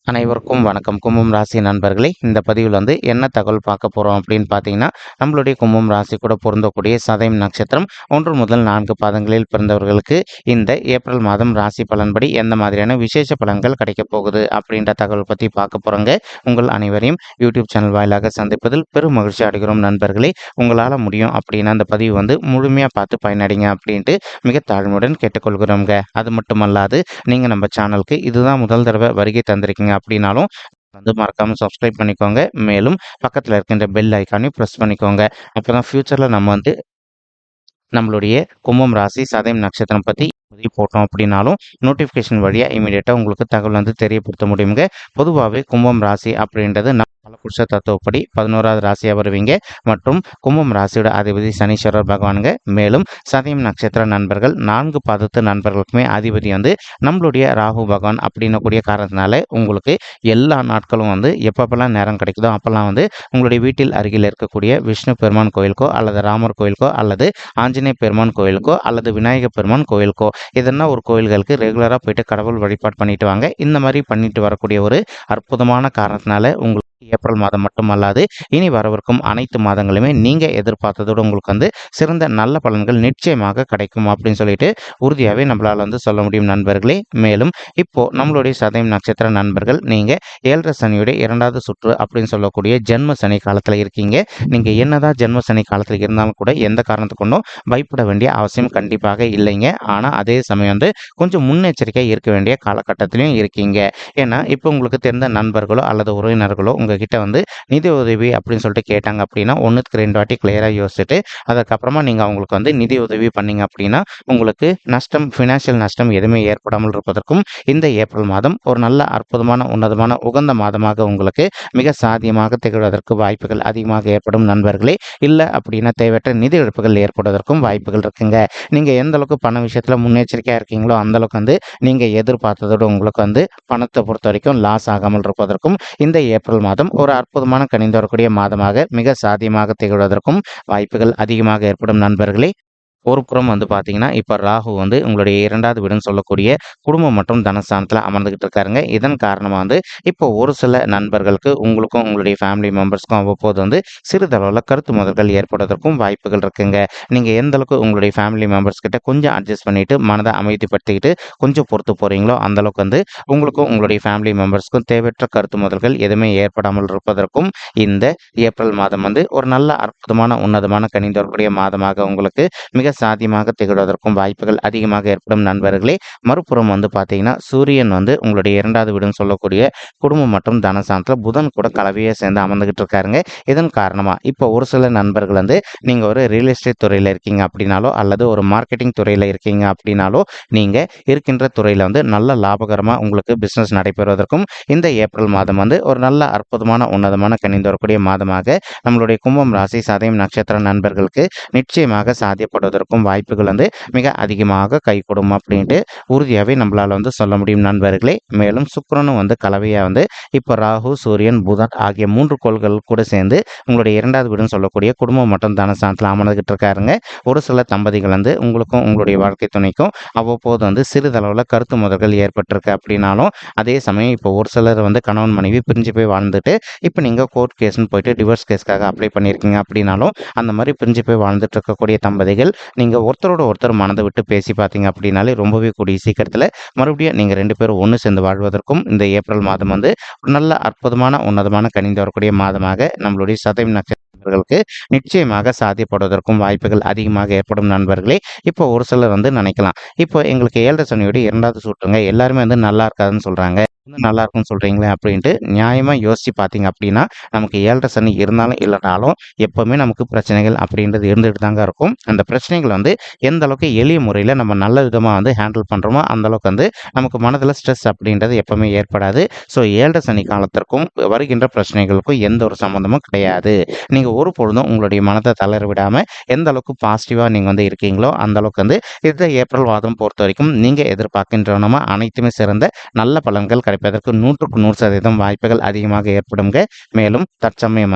அனைவருக்கும் வணக்கம். கும்பம் ராசி நண்பர்களே, இந்த பதிவில் என்ன தகவல் பார்க்க போகிறோம் அப்படின்னு பார்த்தீங்கன்னா, நம்மளுடைய கும்பம் ராசி கூட பொருந்தக்கூடிய சதயம் நட்சத்திரம் 1 முதல் 4 பாதங்களில் பிறந்தவர்களுக்கு இந்த ஏப்ரல் மாதம் ராசி பலன்படி எந்த மாதிரியான விசேஷ பலன்கள் கிடைக்க போகுது அப்படின்ற தகவல் பற்றி பார்க்க போகிறோங்க. உங்கள் அனைவரையும் யூடியூப் சேனல் வாயிலாக சந்திப்பதில் பெரும் மகிழ்ச்சி அடைகிறோம் நண்பர்களே. உங்களால் முடியும் அப்படின்னா அந்த பதிவு முழுமையாக பார்த்து பயனடைங்க அப்படின்ட்டு மிக தாழ்மையுடன் கேட்டுக்கொள்கிறோங்க. அது மட்டுமல்லாது, நீங்கள் நம்ம சேனலுக்கு இதுதான் முதல் தடவை வருகை தந்திருக்கீங்க அப்படின்னாலும் மறக்காம சப்ஸ்கிரைப் பண்ணிக்கோங்க. மேலும் பக்கத்தில் இருக்கின்ற பெல் ஐக்கானையும் ப்ரெஸ் பண்ணிக்கோங்க. அப்பதான் ஃபியூச்சரில் நம்ம நம்மளுடைய கும்பம் ராசி சதயம் நட்சத்திரம் பற்றி போட்டோம் அப்படின்னாலும் நோட்டிஃபிகேஷன் வழியாக இமீடியட்டாக உங்களுக்கு தகவல் தெரியப்படுத்த முடியுங்க. பொதுவாகவே கும்பம் ராசி அப்படின்றது பலபுருஷ தத்துவப்படி 11வது ராசியாக வருவீங்க மற்றும் கும்பம் ராசியோட அதிபதி சனீஸ்வரர் பகவானுங்க. மேலும் சதயம் நட்சத்திர நண்பர்கள் 4 பாதத்து நண்பர்களுக்குமே அதிபதி நம்மளுடைய ராகு பகவான் அப்படின்னக்கூடிய காரணத்தினால உங்களுக்கு எல்லா நாட்களும் எப்பப்பெல்லாம் நேரம் கிடைக்குதோ அப்பெல்லாம் உங்களுடைய வீட்டில் அருகில் இருக்கக்கூடிய விஷ்ணு பெருமான் கோயிலுக்கோ அல்லது ராமர் கோயிலுக்கோ அல்லது ஆஞ்சநேய பெருமான் கோயிலுக்கோ அல்லது விநாயகர் பெருமான் கோயிலுக்கோ இதெல்லாம் ஒரு கோயில்களுக்கு ரெகுலராக போயிட்டு கடவுள் வழிபாடு பண்ணிட்டு வாங்க. இந்த மாதிரி பண்ணிட்டு வரக்கூடிய ஒரு அற்புதமான காரணத்தினால உங்களுக்கு ஏப்ரல் மாதம் மட்டுமல்லாது இனி வரவிருக்கும் அனைத்து மாதங்களுமே நீங்க எதிர்பார்த்ததோடு உங்களுக்கு சிறந்த நல்ல பலன்கள் நிச்சயமாக கிடைக்கும் அப்படின்னு சொல்லிட்டு உறுதியாகவே நம்மளால சொல்ல முடியும் நண்பர்களே. மேலும் இப்போ நம்மளுடைய சதயம் நட்சத்திர நண்பர்கள் நீங்க 7.5 சனியுடைய 2வது சுற்று அப்படின்னு சொல்லக்கூடிய ஜென்ம சனி காலத்துல இருக்கீங்க. நீங்க என்னதான் ஜென்ம சனி காலத்துல இருந்தாலும் கூட எந்த காரணத்து கொண்டும் பயப்பட வேண்டிய அவசியம் கண்டிப்பாக இல்லைங்க. ஆனா அதே சமயம் கொஞ்சம் முன்னெச்சரிக்கை இருக்க வேண்டிய காலகட்டத்திலையும் இருக்கீங்க. ஏன்னா இப்போ உங்களுக்கு தெரிந்த நண்பர்களோ அல்லது உறவினர்களோ உங்ககிட்ட நிதி உதவி அப்படின்னு சொல்லிட்டு கேட்டாங்க அப்படின்னா 1க்கு 2 வாட்டி கிளியராக யோசிச்சுட்டு அதுக்கப்புறமா நீங்கள் அவங்களுக்கு நிதி உதவி பண்ணீங்க அப்படின்னா உங்களுக்கு நஷ்டம், ஃபினான்ஷியல் நஷ்டம் எதுவுமே ஏற்படாமல் இருப்பதற்கும் இந்த ஏப்ரல் மாதம் ஒரு நல்ல அற்புதமான உன்னதமான உகந்த மாதமாக உங்களுக்கு மிக சாத்தியமாக திகழ்வதற்கு வாய்ப்புகள் அதிகமாக ஏற்படும் நண்பர்களே. இல்லை அப்படின்னா தேவையற்ற நிதி இழப்புகள் ஏற்படுவதற்கும் வாய்ப்புகள் இருக்குங்க. நீங்கள் எந்த அளவுக்கு பண விஷயத்தில் முன்னெச்சரிக்கையாக இருக்கீங்களோ அந்த அளவுக்கு நீங்கள் எதிர்பார்த்ததோடு உங்களுக்கு பணத்தை பொறுத்த வரைக்கும் லாஸ் ஆகாமல் இருப்பதற்கும் இந்த ஏப்ரல் மாதம் ஒரு அற்புதமான கனிந்து வரக்கூடிய மாதமாக மிக சாத்தியமாக திகழ்வதற்கும் வாய்ப்புகள் அதிகமாக ஏற்படும் நண்பர்களே. ஒரு புறம் பார்த்தீங்கன்னா இப்போ ராகு உங்களுடைய 2வது வீடுன்னு சொல்லக்கூடிய குடும்பம் மற்றும் தனஸ்தானத்தில் அமர்ந்துகிட்டு இருக்காருங்க. இதன் காரணமாக இப்போ ஒரு சில நண்பர்களுக்கு உங்களுக்கும் உங்களுடைய ஃபேமிலி மெம்பர்ஸ்க்கும் அவ்வப்போது சிறிதளவில் கருத்து மோதல்கள் ஏற்படுவதற்கும் வாய்ப்புகள் இருக்குங்க. நீங்கள் எந்த அளவுக்கு உங்களுடைய ஃபேமிலி மெம்பர்ஸ் கிட்ட கொஞ்சம் அட்ஜஸ்ட் பண்ணிட்டு மனதை அமைதிப்படுத்திக்கிட்டு கொஞ்சம் பொறுத்து போறீங்களோ அந்த அளவுக்கு உங்களுக்கும் உங்களுடைய ஃபேமிலி மெம்பர்ஸ்க்கும் தேவையற்ற கருத்து மோதல்கள் எதுவுமே ஏற்படாமல் இருப்பதற்கும் இந்த ஏப்ரல் மாதம் ஒரு நல்ல அற்புதமான உன்னதமான கனிந்து வரக்கூடிய மாதமாக உங்களுக்கு மிக சாத்தியமாக திகழ்வதற்கும் வாய்ப்புகள் அதிகமாக ஏற்படும் நண்பர்களே. மறுபுறம் பார்த்தீங்கன்னா சூரியன் உங்களுடைய 2வது வீடுன்னு சொல்லக்கூடிய குடும்பம் மற்றும் தனசாந்தத்தில் புதன் கூட கலவையை சேர்ந்து அமர்ந்துகிட்டு இருக்காருங்க. இதன் காரணமா இப்போ ஒரு சில நண்பர்கள் நீங்க ஒரு ரியல் எஸ்டேட் துறையில இருக்கீங்க அப்படின்னாலோ அல்லது ஒரு மார்க்கெட்டிங் துறையில இருக்கீங்க அப்படின்னாலோ நீங்க இருக்கின்ற துறையில நல்ல லாபகரமா உங்களுக்கு பிசினஸ் நடைபெறுவதற்கும் இந்த ஏப்ரல் மாதம் ஒரு நல்ல அற்புதமான உன்னதமான கனிந்து வரக்கூடிய மாதமாக நம்மளுடைய கும்பம் ராசி சதயம் நட்சத்திர நண்பர்களுக்கு நிச்சயமாக சாத்தியப்படுவதற்கும் வாய்ப்புகள் மிக அதிகமாக கைகூடும் அப்படின்ட்டு உறுதியாகவே நம்மளால சொல்ல முடியும் நண்பர்களே. மேலும் சுக்கிரனும் கலவையா இப்போ ராகு, சூரியன், புதன் ஆகிய 3 கோள்கள் கூட சேர்ந்து உங்களுடைய 2வது வீடுன்னு சொல்லக்கூடிய குடும்பம் மற்றும் தனஸ்தானத்தில் அமர்ந்துகிட்டு இருக்காருங்க. ஒரு சில தம்பதிகள் உங்களுக்கும் உங்களுடைய வாழ்க்கை துணைக்கும் அவ்வப்போது சிறிதளவில் கருத்து மோதல்கள் ஏற்பட்டிருக்கு அப்படின்னாலும் அதே சமயம் இப்போ ஒரு சிலர் கணவன் மனைவி பிரிஞ்சு போய் வாழ்ந்துட்டு இப்போ நீங்கள் கோர்ட் கேஸ்ன்னு போயிட்டு டிவோர்ஸ் கேஸ்க்காக அப்ளை பண்ணியிருக்கீங்க அப்படின்னாலும் அந்த மாதிரி பிரிஞ்சு போய் வாழ்ந்துட்டு இருக்கக்கூடிய தம்பதிகள் நீங்கள் ஒருத்தரோட ஒருத்தர் மனதை விட்டு பேசி பார்த்தீங்க அப்படின்னாலே ரொம்பவே கூடிய சீக்கிரத்தில் மறுபடியும் நீங்கள் 2 பேரும் ஒன்று சேர்ந்து வாழ்வதற்கும் இந்த ஏப்ரல் மாதம் நல்ல அற்புதமான உன்னதமான கனிந்து வரக்கூடிய மாதமாக நம்மளுடைய சதயம் நட்சத்திரங்களுக்கு நிச்சயமாக சாத்தியப்படுவதற்கும் வாய்ப்புகள் அதிகமாக ஏற்படும் நண்பர்களே. இப்போ ஒரு சிலர் நினைக்கலாம், இப்போ எங்களுக்கு 7.5 சனியோட 2வது சுற்றுங்க எல்லாருமே நல்லா இருக்காதுன்னு சொல்றாங்க, நல்லா இருக்கும்னு சொல்றீங்களே அப்படின்ட்டு நியாயமா யோசிச்சு பார்த்தீங்க அப்படின்னா நமக்கு 7.5 சனி இருந்தாலும் இல்லைனாலும் எப்பவுமே நமக்கு பிரச்சனைகள் அப்படின்றது இருந்துகிட்டு தாங்க இருக்கும். அந்த பிரச்சனைகள் எந்த அளவுக்கு எளிய முறையில் நம்ம நல்ல விதமாக ஹேண்டில் பண்ணுறோமோ அந்த அளவுக்கு நமக்கு மனதில் ஸ்ட்ரெஸ் அப்படின்றது எப்பவுமே ஏற்படாது. ஸோ 7.5 சனி காலத்திற்கும் வருகின்ற பிரச்சனைகளுக்கும் எந்த ஒரு சம்மந்தமும் கிடையாது. நீங்கள் ஒரு பொழுதும் உங்களுடைய மனதை தளர விடாமல் எந்த அளவுக்கு பாசிட்டிவாக நீங்கள் இருக்கீங்களோ அந்த அளவுக்கு இந்த ஏப்ரல் மாதம் பொறுத்த வரைக்கும் நீங்கள் எதிர்பார்க்கின்றனமா அனைத்துமே சிறந்த நல்ல பலன்கள் கிடைப்பதற்கு 100க்கு 100% வாய்ப்புகள் அதிகமாக ஏற்படுங்க. மேலும் தற்சமயம்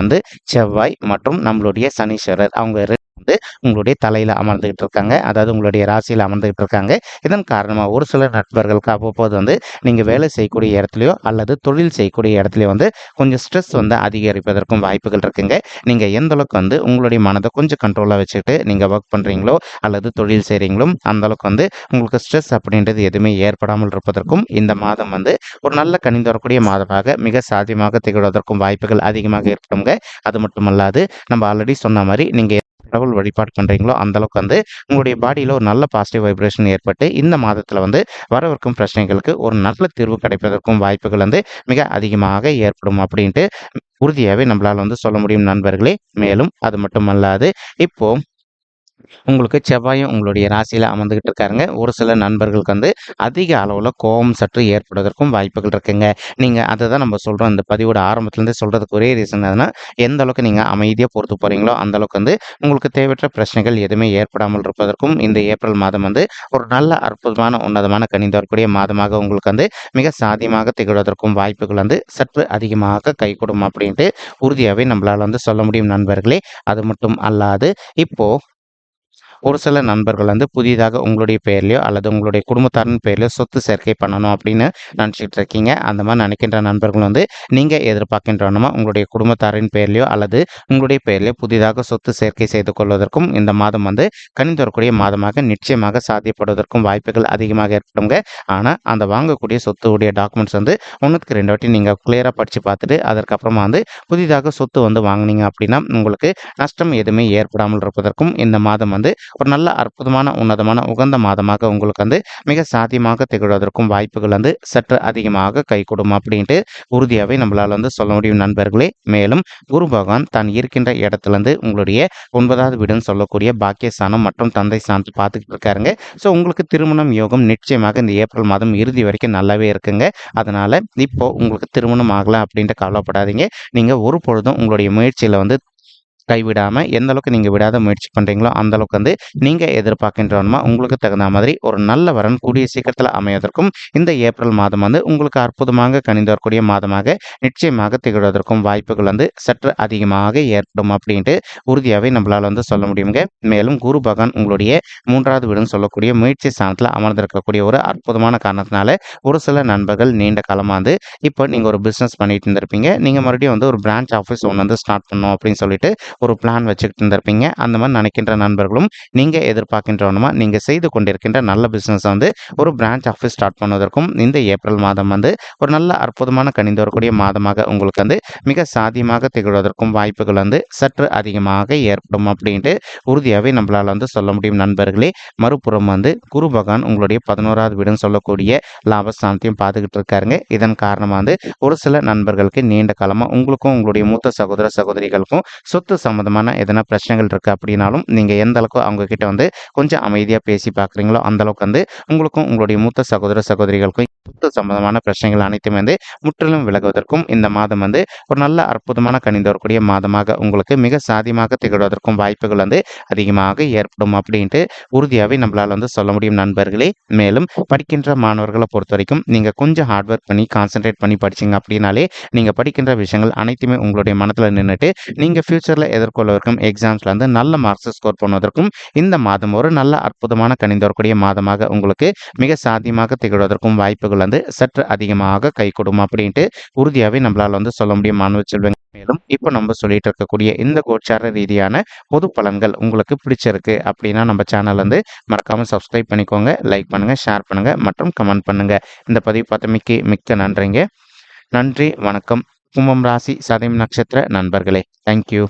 செவ்வாய் மற்றும் நம்மளுடைய சனீஸ்வரர் அவங்க வந்து உங்களுடைய தலையில அமர்ந்துகிட்டு இருக்காங்க. அதாவது உங்களுடைய ராசியில அமர்ந்துகிட்டு இருக்காங்க. இதன் காரணமா ஒரு சில நண்பர்களுக்கு அவ்வப்போது வந்து நீங்க வேலை செய்யக்கூடிய இடத்துலயோ அல்லது தொழில் செய்யக்கூடிய இடத்துலயோ வந்து கொஞ்சம் ஸ்ட்ரெஸ் வந்து அதிகரிப்பதற்கும் வாய்ப்புகள் இருக்குங்க. நீங்க எந்த அளவுக்கு வந்து உங்களுடைய மனதை கொஞ்சம் கண்ட்ரோலா வச்சுக்கிட்டு நீங்க ஒர்க் பண்றீங்களோ அல்லது தொழில் செய்றீங்களோ அந்த அளவுக்கு வந்து உங்களுக்கு ஸ்ட்ரெஸ் அப்படின்றது எதுவுமே ஏற்படாமல் இருப்பதற்கும் இந்த மாதம் வந்து ஒரு நல்ல கனிந்து வரக்கூடிய மாதமாக மிக சாத்தியமாக திகழ்வதற்கும் வாய்ப்புகள் அதிகமாக இருக்குங்க. அது மட்டுமல்லாது நம்ம ஆல்ரெடி சொன்ன மாதிரி நீங்க கடவுள் வழிபாடு பண்றீங்களோ அந்த அளவுக்கு வந்து உங்களுடைய பாடியில ஒரு நல்ல பாசிட்டிவ் வைப்ரேஷன் ஏற்பட்டு இந்த மாதத்துல வந்து வரவிருக்கும் பிரச்சனைகளுக்கு ஒரு நல்ல தீர்வு கிடைப்பதற்கும் வாய்ப்புகள் வந்து மிக அதிகமாக ஏற்படும் அப்படின்ட்டு உறுதியாவே நம்மளால வந்து சொல்ல முடியும் நண்பர்களே. மேலும் அது மட்டுமல்லாது இப்போ உங்களுக்கு செவ்வாயும் உங்களுடைய ராசியில அமர்ந்துகிட்டு இருக்காருங்க. ஒரு சில நண்பர்களுக்கு வந்து அதிக அளவுல கோபம் சற்று ஏற்படுவதற்கும் வாய்ப்புகள் இருக்குங்க. நீங்க அததான் நம்ம சொல்றோம். இந்த பதிவோட ஆரம்பத்துல இருந்தே சொல்றதுக்கு ஒரே ரீசன் எதுனா, எந்த அளவுக்கு நீங்க அமைதியா பொறுத்து போறீங்களோ அந்த அளவுக்கு வந்து உங்களுக்கு தேவையற்ற பிரச்சனைகள் எதுவுமே ஏற்படாமல் இருப்பதற்கும் இந்த ஏப்ரல் மாதம் வந்து ஒரு நல்ல அற்புதமான உன்னதமான கனிந்து வரக்கூடிய மாதமாக உங்களுக்கு வந்து மிக சாத்தியமாக திகழ்வதற்கும் வாய்ப்புகள் வந்து சற்று அதிகமாக கைகூடும் அப்படின்ட்டு உறுதியாவே நம்மளால வந்து சொல்ல முடியும் நண்பர்களே. அது மட்டும் அல்லாது இப்போ ஒரு சில நண்பர்கள் வந்து புதிதாக உங்களுடைய பெயர்லயோ அல்லது உங்களுடைய குடும்பத்தாரின் பெயர்லயோ சொத்து சேர்க்கை பண்ணணும் அப்படின்னு நினச்சிட்டு இருக்கீங்க. அந்த மாதிரி நினைக்கின்ற நண்பர்கள் வந்து நீங்க எதிர்பார்க்கின்றனமா உங்களுடைய குடும்பத்தாரின் பெயர்லயோ அல்லது உங்களுடைய பெயர்லயோ புதிதாக சொத்து சேர்க்கை செய்து கொள்வதற்கும் இந்த மாதம் வந்து கனிந்து வரக்கூடிய மாதமாக நிச்சயமாக சாத்தியப்படுவதற்கும் வாய்ப்புகள் அதிகமாக ஏற்படுங்க. ஆனா அந்த வாங்கக்கூடிய சொத்துடைய டாக்குமெண்ட்ஸ் வந்து ஒன்றுக்கு 2 வாட்டி நீங்க கிளியரா படிச்சு பார்த்துட்டு அதற்கப்புறமா வந்து புதிதாக சொத்து வந்து வாங்குனீங்க அப்படின்னா உங்களுக்கு நஷ்டம் எதுவுமே ஏற்படாமல் இருப்பதற்கும் இந்த மாதம் வந்து ஒரு நல்ல அற்புதமான உன்னதமான உகந்த மாதமாக உங்களுக்கு வந்து மிக சாத்தியமாக திகழ்வதற்கும் வாய்ப்புகள் வந்து சற்று அதிகமாக கைகூடும் அப்படின்ட்டு உறுதியாவே நம்மளால வந்து சொல்ல முடியும் நண்பர்களே. மேலும் குரு பகவான் தான் இருக்கின்ற இடத்துல இருந்து உங்களுடைய 9வது வீடுன்னு சொல்லக்கூடிய பாக்கியஸ்தானம் மற்றும் தந்தை ஸ்தானத்தை பார்த்துக்கிட்டு இருக்காருங்க. ஸோ உங்களுக்கு திருமணம் யோகம் நிச்சயமாக இந்த ஏப்ரல் மாதம் இறுதி வரைக்கும் நல்லாவே இருக்குங்க. அதனால இப்போ உங்களுக்கு திருமணம் ஆகலாம் அப்படின்ட்டு கவலைப்படாதீங்க. நீங்க ஒரு பொழுதும் உங்களுடைய முயற்சியில வந்து கைவிடாம எந்த அளவுக்கு நீங்க விடாத முயற்சி பண்றீங்களோ அந்த அளவுக்கு வந்து நீங்க எதிர்பார்க்கின்றவனுமா உங்களுக்கு தகுந்த மாதிரி ஒரு நல்ல வரன் கூடிய சீக்கிரத்தில் அமைவதற்கும் இந்த ஏப்ரல் மாதம் வந்து உங்களுக்கு அற்புதமாக கனிந்து வரக்கூடிய மாதமாக நிச்சயமாக திகழ்வதற்கும் வாய்ப்புகள் வந்து சற்று அதிகமாக ஏற்படும் அப்படின்ட்டு உறுதியாவே நம்மளால வந்து சொல்ல முடியுங்க. மேலும் குரு பகவான் உங்களுடைய 3வது வீடுன்னு சொல்லக்கூடிய முயற்சி ஸ்தானத்தில் அமர்ந்திருக்கக்கூடிய ஒரு அற்புதமான காரணத்தினால ஒரு சில நண்பர்கள் நீண்ட காலமா வந்து இப்போ நீங்க ஒரு பிசினஸ் பண்ணிட்டு இருந்திருப்பீங்க. நீங்க மறுபடியும் வந்து ஒரு பிரான்ச் ஆஃபீஸ் ஒன்று வந்து ஸ்டார்ட் பண்ணணும் அப்படின்னு சொல்லிட்டு ஒரு பிளான் வச்சுக்கிட்டு இருந்திருப்பீங்க. அந்த மாதிரி நினைக்கின்ற நண்பர்களும் நீங்க எதிர்பார்க்கின்றவனுமா நீங்க செய்து கொண்டிருக்கின்ற நல்ல பிசினஸ் வந்து ஒரு பிரான்ச் ஆஃபீஸ் ஸ்டார்ட் பண்ணுவதற்கும் இந்த ஏப்ரல் மாதம் வந்து ஒரு நல்ல அற்புதமான கனிந்து வரக்கூடிய மாதமாக உங்களுக்கு வந்து மிக சாத்தியமாக திகழ்வதற்கும் வாய்ப்புகள் வந்து சற்று அதிகமாக ஏற்படும் அப்படின்ட்டு உறுதியாவே நம்மளால வந்து சொல்ல முடியும் நண்பர்களே. மறுபுறம் வந்து குரு பகவான் உங்களுடைய 11வது வீடுன்னு சொல்லக்கூடிய லாபஸ்தானத்தையும் பார்த்துக்கிட்டு இருக்காருங்க. இதன் காரணமாக வந்து ஒரு சில நண்பர்களுக்கு நீண்ட காலமா உங்களுக்கும் உங்களுடைய மூத்த சகோதர சகோதரிகளுக்கும் சொத்து சம்மந்தமான எதனா பிரச்சனைகள் இருக்குது அப்படின்னாலும் நீங்கள் எந்த அளவுக்கு அவங்க கிட்ட வந்து கொஞ்சம் அமைதியாக பேசி பார்க்குறீங்களோ அந்த அளவுக்கு வந்து உங்களுக்கும் உங்களுடைய மூத்த சகோதர சகோதரிகளுக்கும் சொத்து சம்பந்தமான பிரச்சனைகள் அனைத்துமே வந்து முற்றிலும் விலகுவதற்கும் இந்த மாதம் வந்து ஒரு நல்ல அற்புதமான கனிந்து வரக்கூடிய மாதமாக உங்களுக்கு மிக சாதியமாக திகழ்வதற்கும் வாய்ப்புகள் வந்து அதிகமாக ஏற்படும் அப்படின்ட்டு உறுதியாகவே நம்மளால் வந்து சொல்ல முடியும் நண்பர்களே. மேலும் படிக்கின்ற மாணவர்களை பொறுத்த வரைக்கும் நீங்கள் கொஞ்சம் ஹார்ட் ஒர்க் பண்ணி கான்சென்ட்ரேட் பண்ணி படிச்சிங்க அப்படின்னாலே நீங்கள் படிக்கின்ற விஷயங்கள் அனைத்துமே உங்களுடைய மனத்தில் நின்றுட்டு நீங்கள் ஃபியூச்சரில் எதிர்கொள்ளவிருக்கும் எக்ஸாம்ஸில் வந்து நல்ல மார்க்ஸ் ஸ்கோர் பண்ணுவதற்கும் இந்த மாதம் ஒரு நல்ல அற்புதமான கனிந்து வரக்கூடிய மாதமாக உங்களுக்கு மிக சாத்தியமாக திகழ்வதற்கும் வாய்ப்புகள் வந்து சற்று அதிகமாக கைகூடும் அப்படின்ட்டு உறுதியாகவே நம்மளால் வந்து சொல்ல முடியும் மாணவ செல்வங்க. மேலும் இப்போ நம்ம சொல்லிட்டு இருக்கக்கூடிய இந்த கோச்சார ரீதியான பொது பலன்கள் உங்களுக்கு பிடிச்சிருக்கு அப்படின்னா நம்ம சேனல் வந்து மறக்காமல் சப்ஸ்கிரைப் பண்ணிக்கோங்க, லைக் பண்ணுங்கள், ஷேர் பண்ணுங்கள் மற்றும் கமெண்ட் பண்ணுங்கள். இந்த பதிவு பார்த்தமைக்கு மிக்க நன்றிங்க. நன்றி, வணக்கம். கும்பம் ராசி சதயம் நட்சத்திர நண்பர்களே, தேங்க்யூ.